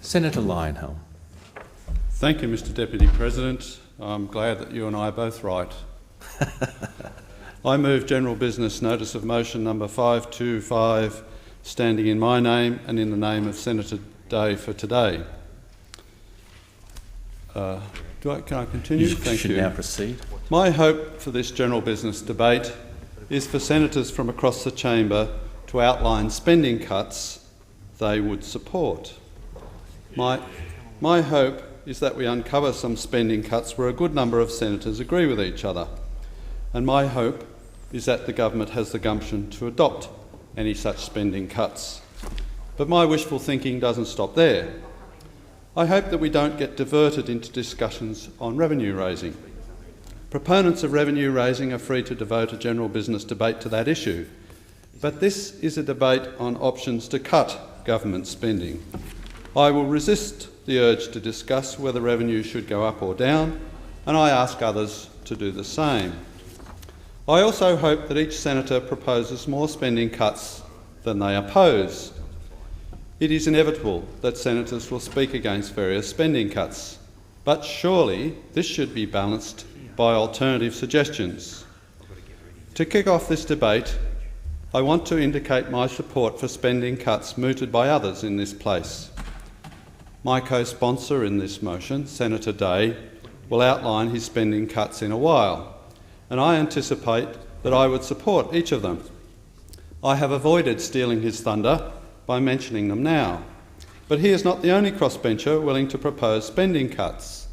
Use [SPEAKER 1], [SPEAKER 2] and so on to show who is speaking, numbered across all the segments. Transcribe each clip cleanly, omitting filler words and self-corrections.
[SPEAKER 1] Senator Leyonhjelm.
[SPEAKER 2] Thank you, Mr Deputy President. I'm glad that you and I are both right. I move general business notice of motion number 525, standing in my name and in the name of Senator Day for today. Can I continue?
[SPEAKER 1] You should now proceed.
[SPEAKER 2] My hope for this general business debate is for senators from across the chamber to outline spending cuts they would support. My hope is that we uncover some spending cuts where a good number of senators agree with each other. And my hope is that the government has the gumption to adopt any such spending cuts. But my wishful thinking doesn't stop there. I hope that we don't get diverted into discussions on revenue raising. Proponents of revenue raising are free to devote a general business debate to that issue, but this is a debate on options to cut government spending. I will resist the urge to discuss whether revenue should go up or down, and I ask others to do the same. I also hope that each senator proposes more spending cuts than they oppose. It is inevitable that senators will speak against various spending cuts, but surely this should be balanced by alternative suggestions. To kick off this debate, I want to indicate my support for spending cuts mooted by others in this place. My co-sponsor in this motion, Senator Day, will outline his spending cuts in a while, and I anticipate that I would support each of them. I have avoided stealing his thunder by mentioning them now, but he is not the only crossbencher willing to propose spending cuts.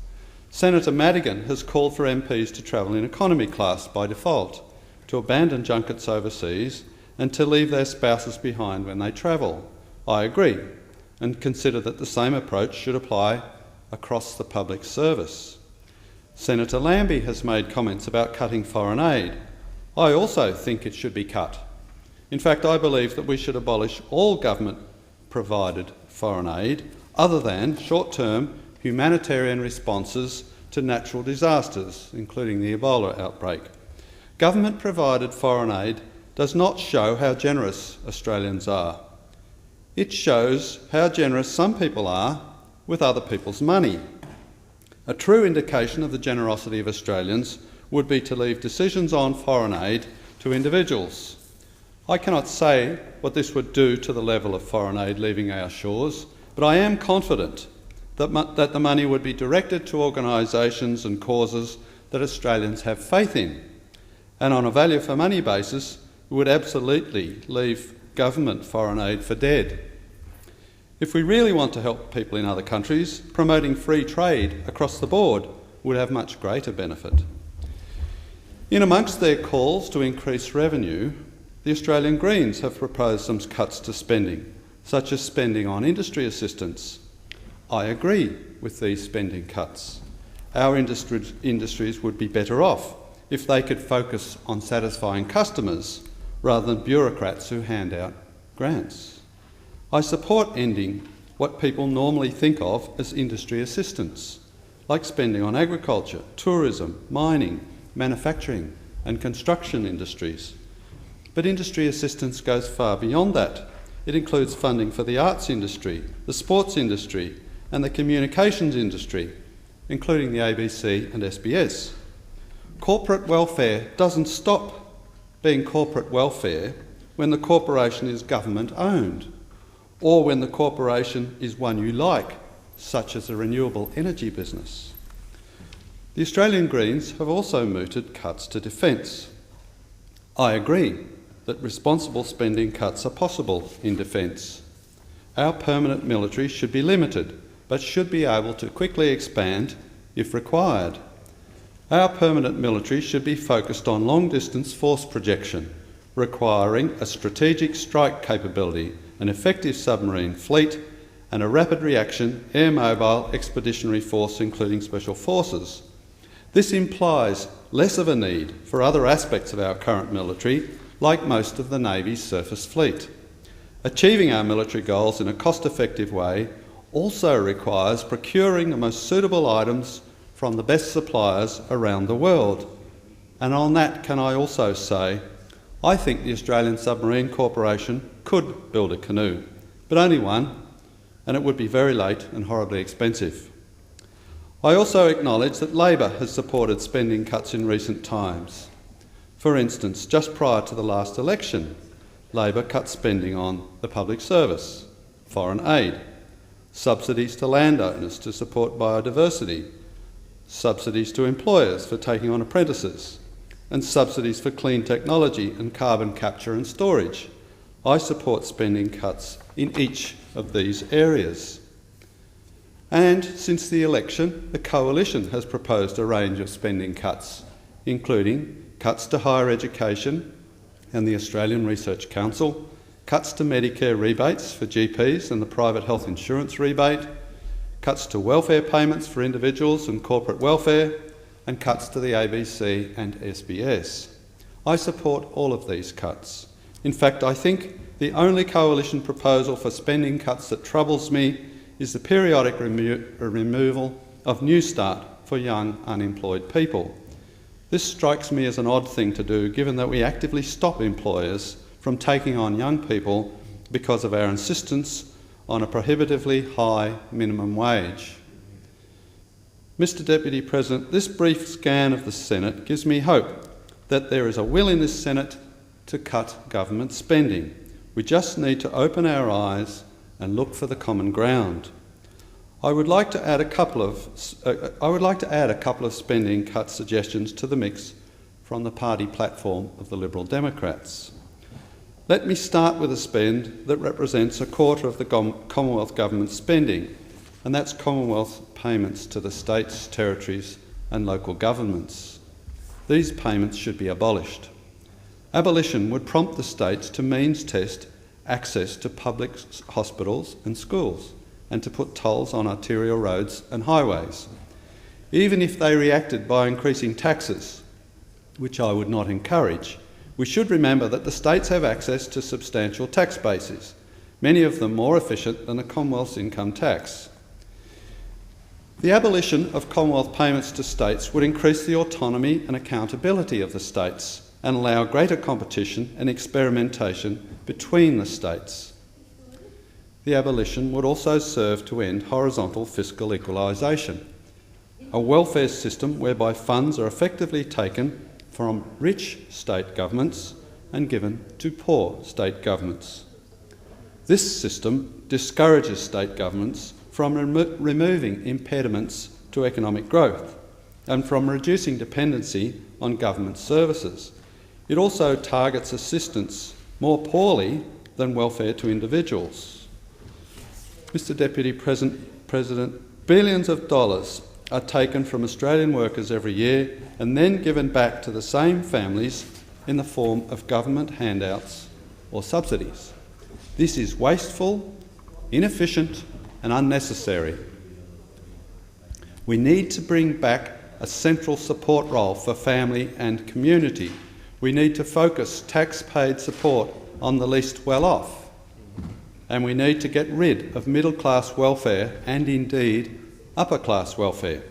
[SPEAKER 2] Senator Madigan has called for MPs to travel in economy class by default, to abandon junkets overseas and to leave their spouses behind when they travel. I agree, and consider that the same approach should apply across the public service. Senator Lambie has made comments about cutting foreign aid. I also think it should be cut. In fact, I believe that we should abolish all government-provided foreign aid other than short-term humanitarian responses to natural disasters, including the Ebola outbreak. Government-provided foreign aid does not show how generous Australians are. It shows how generous some people are with other people's money. A true indication of the generosity of Australians would be to leave decisions on foreign aid to individuals. I cannot say what this would do to the level of foreign aid leaving our shores, but I am confident that the money would be directed to organisations and causes that Australians have faith in, and on a value for money basis would absolutely leave government foreign aid for dead. If we really want to help people in other countries, promoting free trade across the board would have much greater benefit. In amongst their calls to increase revenue, the Australian Greens have proposed some cuts to spending, such as spending on industry assistance. I agree with these spending cuts. Our industries would be better off if they could focus on satisfying customers rather than bureaucrats who hand out grants. I support ending what people normally think of as industry assistance, like spending on agriculture, tourism, mining, manufacturing and construction industries. But industry assistance goes far beyond that. It includes funding for the arts industry, the sports industry and the communications industry, including the ABC and SBS. Corporate welfare doesn't stop being corporate welfare when the corporation is government-owned, or when the corporation is one you like, such as a renewable energy business. The Australian Greens have also mooted cuts to defence. I agree that responsible spending cuts are possible in defence. Our permanent military should be limited, but should be able to quickly expand if required. Our permanent military should be focused on long-distance force projection, requiring a strategic strike capability, an effective submarine fleet, and a rapid reaction air mobile expeditionary force, including special forces. This implies less of a need for other aspects of our current military, like most of the Navy's surface fleet. Achieving our military goals in a cost-effective way also requires procuring the most suitable items from the best suppliers around the world. And on that, can I also say, I think the Australian Submarine Corporation could build a canoe, but only one, and it would be very late and horribly expensive. I also acknowledge that Labor has supported spending cuts in recent times. For instance, just prior to the last election, Labor cut spending on the public service, foreign aid, subsidies to landowners to support biodiversity, subsidies to employers for taking on apprentices, and subsidies for clean technology and carbon capture and storage. I support spending cuts in each of these areas. And since the election, the Coalition has proposed a range of spending cuts, including cuts to higher education and the Australian Research Council, cuts to Medicare rebates for GPs and the private health insurance rebate, cuts to welfare payments for individuals and corporate welfare, and cuts to the ABC and SBS. I support all of these cuts. In fact, I think the only Coalition proposal for spending cuts that troubles me is the periodic removal of Newstart for young unemployed people. This strikes me as an odd thing to do, given that we actively stop employers from taking on young people because of our insistence on a prohibitively high minimum wage. Mr Deputy President, this brief scan of the Senate gives me hope that there is a will in this Senate to cut government spending. We just need to open our eyes and look for the common ground. I would like to add a couple of spending cut suggestions to the mix from the party platform of the Liberal Democrats. Let me start with a spend that represents a quarter of the Commonwealth Government's spending, and that's Commonwealth payments to the states, territories and local governments. These payments should be abolished. Abolition would prompt the states to means test access to public hospitals and schools, and to put tolls on arterial roads and highways. Even if they reacted by increasing taxes, which I would not encourage, we should remember that the states have access to substantial tax bases, many of them more efficient than the Commonwealth's income tax. The abolition of Commonwealth payments to states would increase the autonomy and accountability of the states and allow greater competition and experimentation between the states. The abolition would also serve to end horizontal fiscal equalisation, a welfare system whereby funds are effectively taken from rich state governments and given to poor state governments. This system discourages state governments from removing impediments to economic growth and from reducing dependency on government services. It also targets assistance more poorly than welfare to individuals. Mr Deputy President, billions of dollars are taken from Australian workers every year and then given back to the same families in the form of government handouts or subsidies. This is wasteful, inefficient and unnecessary. We need to bring back a central support role for family and community. We need to focus tax-paid support on the least well-off, and we need to get rid of middle-class welfare and indeed upper-class welfare.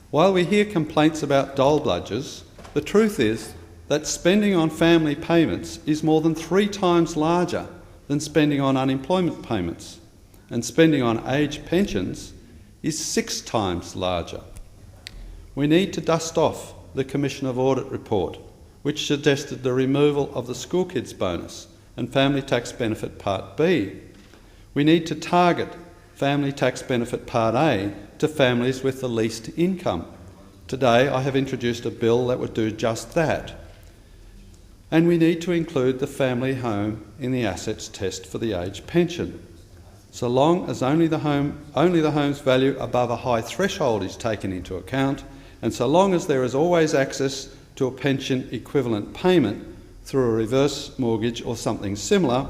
[SPEAKER 2] While we hear complaints about dole bludgers, the truth is that spending on family payments is more than 3 times larger than spending on unemployment payments, and spending on age pensions is 6 times larger. We need to dust off the Commission of Audit report, which suggested the removal of the school kids bonus and Family Tax Benefit Part B. We need to target Family Tax Benefit Part A to families with the least income. Today I have introduced a bill that would do just that. And we need to include the family home in the assets test for the age pension. So long as only the home's value above a high threshold is taken into account, and so long as there is always access to a pension equivalent payment through a reverse mortgage or something similar,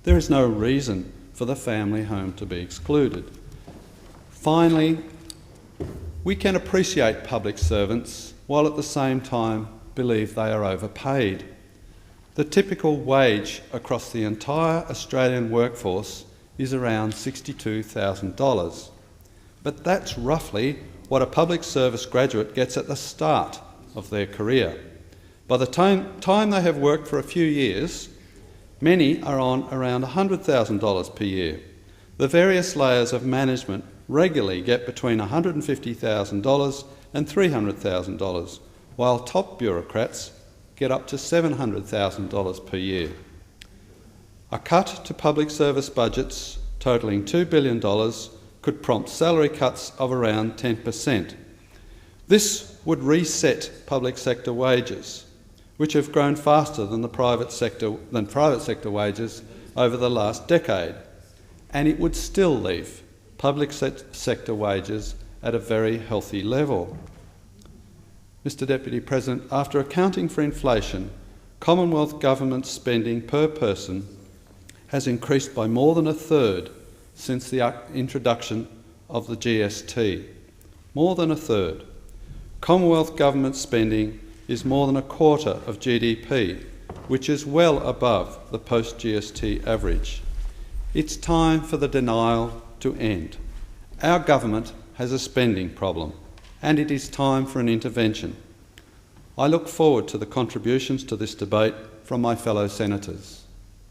[SPEAKER 2] there is no reason for the family home to be excluded. Finally, we can appreciate public servants while at the same time believe they are overpaid. The typical wage across the entire Australian workforce is around $62,000, but that's roughly what a public service graduate gets at the start of their career. By the time they have worked for a few years, many are on around $100,000 per year. The various layers of management regularly get between $150,000 and $300,000, while top bureaucrats get up to $700,000 per year. A cut to public service budgets totalling $2 billion could prompt salary cuts of around 10%. This would reset public sector wages, which have grown faster than private sector wages over the last decade, and it would still leave public sector wages at a very healthy level. Mr Deputy President, after accounting for inflation, Commonwealth Government spending per person has increased by more than a third since the introduction of the GST. More than a third. Commonwealth Government spending is more than a quarter of GDP, which is well above the post-GST average. It's time for the denial to end. Our government has a spending problem, and it is time for an intervention. I look forward to the contributions to this debate from my fellow senators.